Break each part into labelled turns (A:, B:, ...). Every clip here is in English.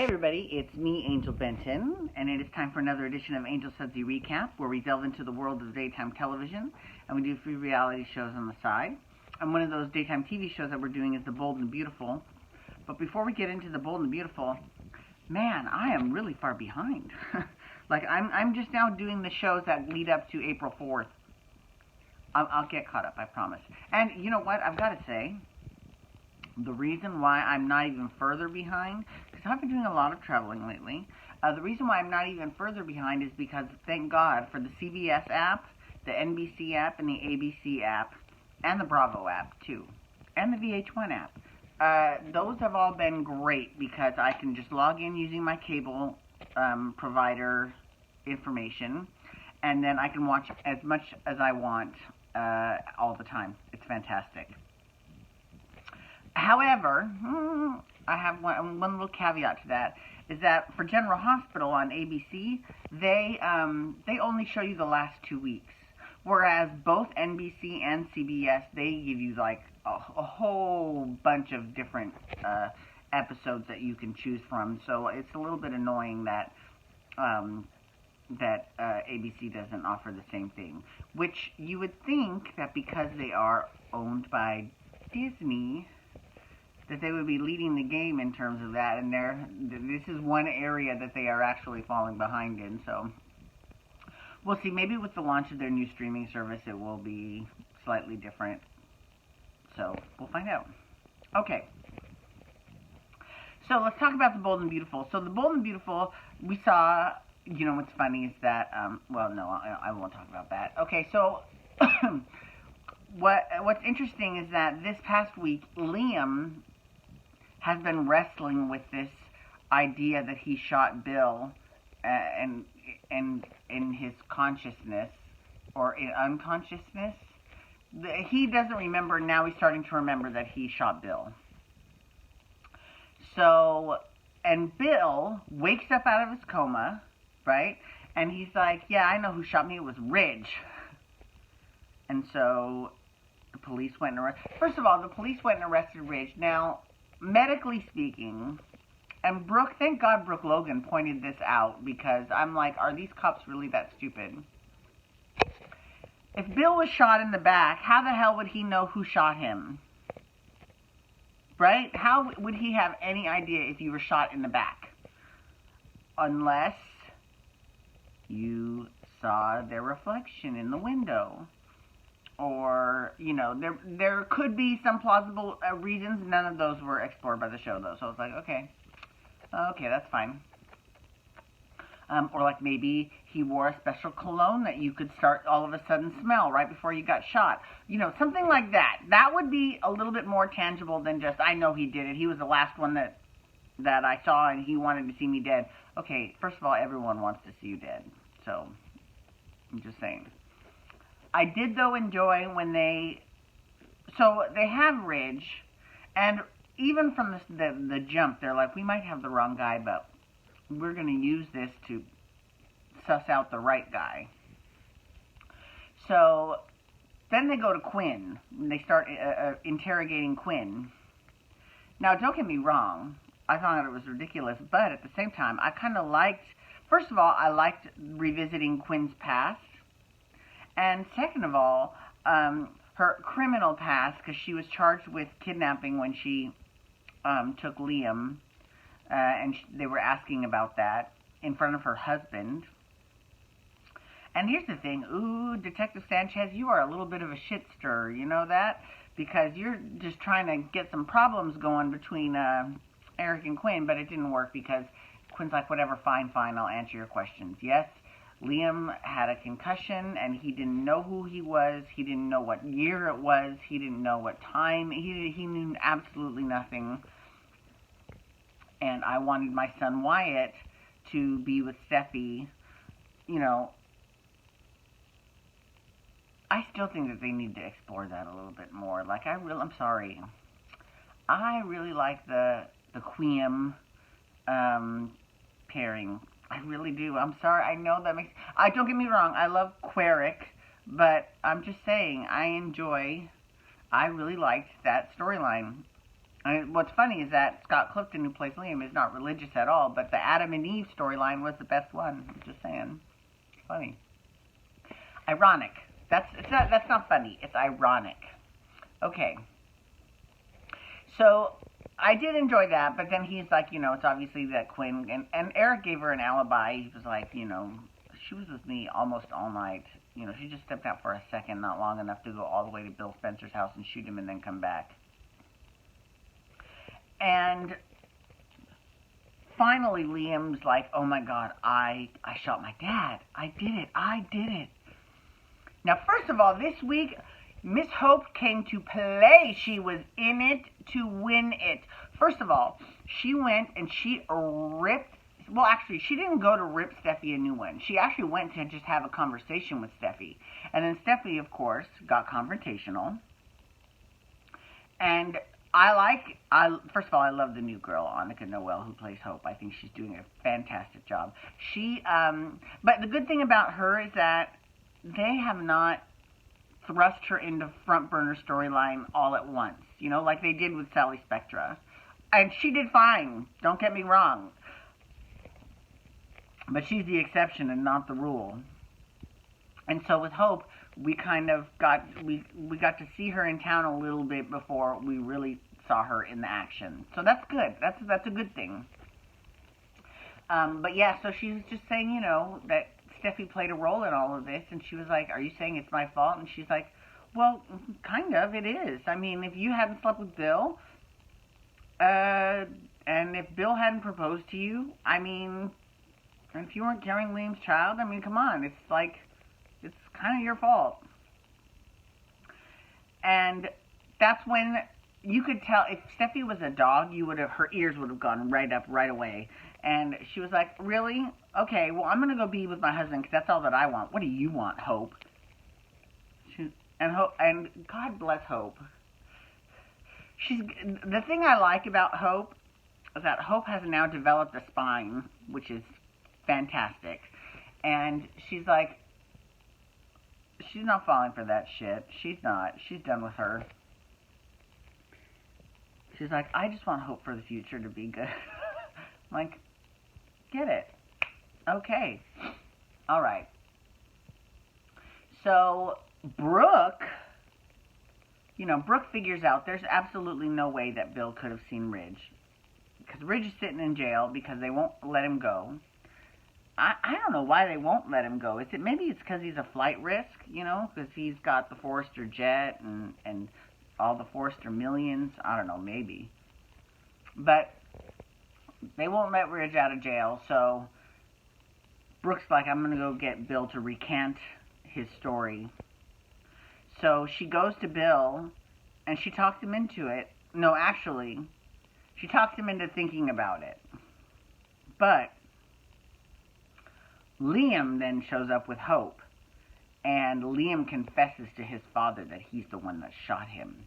A: Hey everybody, it's me, Angel Benton, and it is time for another edition of Angel Sudsy Recap, where we delve into the world of daytime television, and we do free reality shows on the side. And one of those daytime TV shows that we're doing is The Bold and Beautiful. But before we get into The Bold and Beautiful, man, I am really far behind. Like, I'm just now doing the shows that lead up to April 4th. I'll get caught up, I promise. And you know what, I've got to say, the reason why I'm not even further behind, because I've been doing a lot of traveling lately, the reason why I'm not even further behind is because, thank God, for the CBS app, the NBC app, and the ABC app, and the Bravo app, too, and the VH1 app. Those have all been great because I can just log in using my cable provider information, and then I can watch as much as I want all the time. It's fantastic. However, I have one little caveat to that, is that for General Hospital on ABC, they only show you the last 2 weeks, whereas both NBC and CBS, they give you like a whole bunch of different episodes that you can choose from. So it's a little bit annoying that ABC doesn't offer the same thing, which you would think that because they are owned by Disney, that they would be leading the game in terms of that, and this is one area that they are actually falling behind in, so we'll see. Maybe with the launch of their new streaming service, it will be slightly different, so we'll find out. Okay, so let's talk about The Bold and Beautiful. So The Bold and Beautiful, we saw, you know what's funny is that, well, no, I won't talk about that. Okay, so what's interesting is that this past week, Liam has been wrestling with this idea that he shot Bill, and in his consciousness or in unconsciousness. He doesn't remember. Now he's starting to remember that he shot Bill. So, and Bill wakes up out of his coma, right? And he's like, "Yeah, I know who shot me. It was Ridge." And so the police went and arrested. First of all, the police went and arrested Ridge. Now, medically speaking, and Brooke, thank God Brooke Logan pointed this out, because I'm like, are these cops really that stupid? If Bill was shot in the back, how the hell would he know who shot him? Right? How would he have any idea if you were shot in the back? Unless you saw their reflection in the window. Or, you know, there could be some plausible reasons. None of those were explored by the show, though. So I was like, okay, that's fine. Or like maybe he wore a special cologne that you could start all of a sudden smell right before you got shot. You know, something like that. That would be a little bit more tangible than just, I know he did it. He was the last one that I saw, and he wanted to see me dead. Okay, first of all, everyone wants to see you dead. So, I'm just saying. I did, though, enjoy when they have Ridge, and even from the jump, they're like, we might have the wrong guy, but we're going to use this to suss out the right guy. So then they go to Quinn, and they start interrogating Quinn. Now, don't get me wrong, I thought it was ridiculous, but at the same time, I kind of liked, first of all, I liked revisiting Quinn's past. And second of all, her criminal past, because she was charged with kidnapping when she took Liam, and they were asking about that in front of her husband. And here's the thing, ooh, Detective Sanchez, you are a little bit of a shit stirrer, you know that? Because you're just trying to get some problems going between Eric and Quinn, but it didn't work because Quinn's like, whatever, fine, I'll answer your questions. Yes, Liam had a concussion, and he didn't know who he was. He didn't know what year it was. He didn't know what time. He knew absolutely nothing. And I wanted my son Wyatt to be with Steffi. You know, I still think that they need to explore that a little bit more. Like, I'm sorry. I really like the Quiem pairing. I really do. I'm sorry. I know that makes... don't get me wrong. I love Queric, but I'm just saying, I really liked that storyline. What's funny is that Scott Clifton, who plays Liam, is not religious at all, but the Adam and Eve storyline was the best one. I'm just saying. It's funny. Ironic. That's not funny. It's ironic. Okay. So, I did enjoy that, but then he's like, it's obviously that Quinn, and Eric gave her an alibi. He was like, she was with me almost all night. She just stepped out for a second, not long enough to go all the way to Bill Spencer's house and shoot him and then come back. And finally, Liam's like, oh my God, I shot my dad. I did it. Now, first of all, this week, Miss Hope came to play. She was in it to win it. First of all, she went and she ripped, well, actually, she didn't go to rip Steffi a new one. She actually went to just have a conversation with Steffi. And then Steffi, of course, got confrontational. And first of all, I love the new girl, Annika Noel, who plays Hope. I think she's doing a fantastic job. But the good thing about her is that they have not thrust her into front burner storyline all at once, like they did with Sally Spectra. And she did fine, don't get me wrong. But she's the exception and not the rule. And so with Hope, we kind of got to see her in town a little bit before we really saw her in the action. So that's good. That's a good thing. But yeah, so she's just saying, that Steffi played a role in all of this, and she was like, are you saying it's my fault? And she's like, well, kind of, it is. I mean, if you hadn't slept with Bill, and if Bill hadn't proposed to you, I mean, and if you weren't carrying Liam's child, I mean, come on, it's kind of your fault. And that's when you could tell, if Steffi was a dog, her ears would have gone right up right away. And she was like, really? Okay, well, I'm going to go be with my husband because that's all that I want. What do you want, Hope? And God bless Hope. The thing I like about Hope is that Hope has now developed a spine, which is fantastic. And she's like, she's not falling for that shit. She's not. She's done with her. She's like, I just want Hope for the future to be good. I'm like, get it. Okay. All right. So, Brooke figures out there's absolutely no way that Bill could have seen Ridge. Because Ridge is sitting in jail because they won't let him go. I don't know why they won't let him go. Maybe it's because he's a flight risk, because he's got the Forester jet and all the Forester millions. I don't know, maybe. But they won't let Ridge out of jail, so Brooke's like, I'm going to go get Bill to recant his story. So she goes to Bill, and she talks him into it. No, actually, she talks him into thinking about it. But Liam then shows up with Hope, and Liam confesses to his father that he's the one that shot him.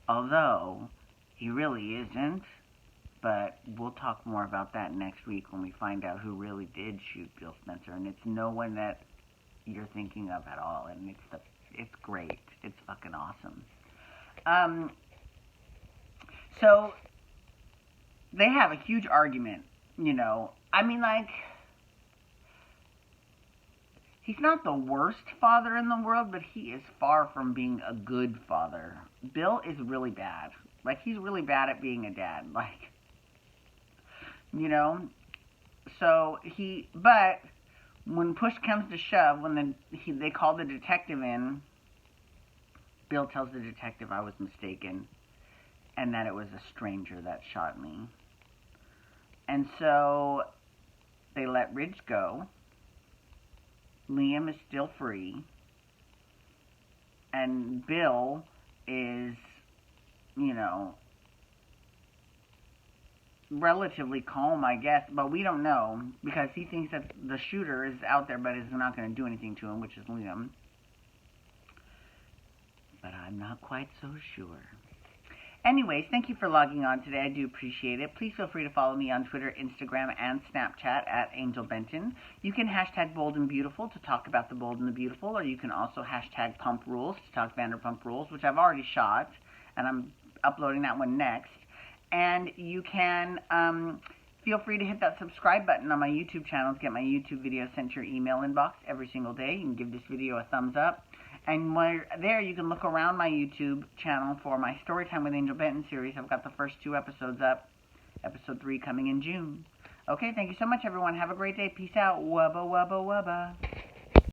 A: Although, he really isn't, but we'll talk more about that next week when we find out who really did shoot Bill Spencer, and it's no one that you're thinking of at all, and it's great. It's fucking awesome. So, they have a huge argument, I mean, like, he's not the worst father in the world, but he is far from being a good father. Bill is really bad. Like, he's really bad at being a dad. Like, So, but when push comes to shove, when they call the detective in, Bill tells the detective I was mistaken, and that it was a stranger that shot me. And so, they let Ridge go. Liam is still free. And Bill is, relatively calm, I guess. But we don't know, because he thinks that the shooter is out there, but is not going to do anything to him, which is Liam. But I'm not quite so sure. Anyways, thank you for logging on today. I do appreciate it. Please feel free to follow me on Twitter, Instagram, and Snapchat at Angel Benton. You can hashtag Bold and Beautiful to talk about the bold and the beautiful, or you can also hashtag Pump Rules to talk Vanderpump Rules, which I've already shot, and uploading that one next. And you can feel free to hit that subscribe button on my YouTube channel to get my YouTube videos sent to your email inbox every single day. You can give this video a thumbs up. And while you're there, you can look around my YouTube channel for my Storytime with Angel Benton series. I've got the first 2 episodes up. Episode 3 coming in June. Okay, thank you so much, everyone. Have a great day. Peace out. Wubba, wubba, wubba.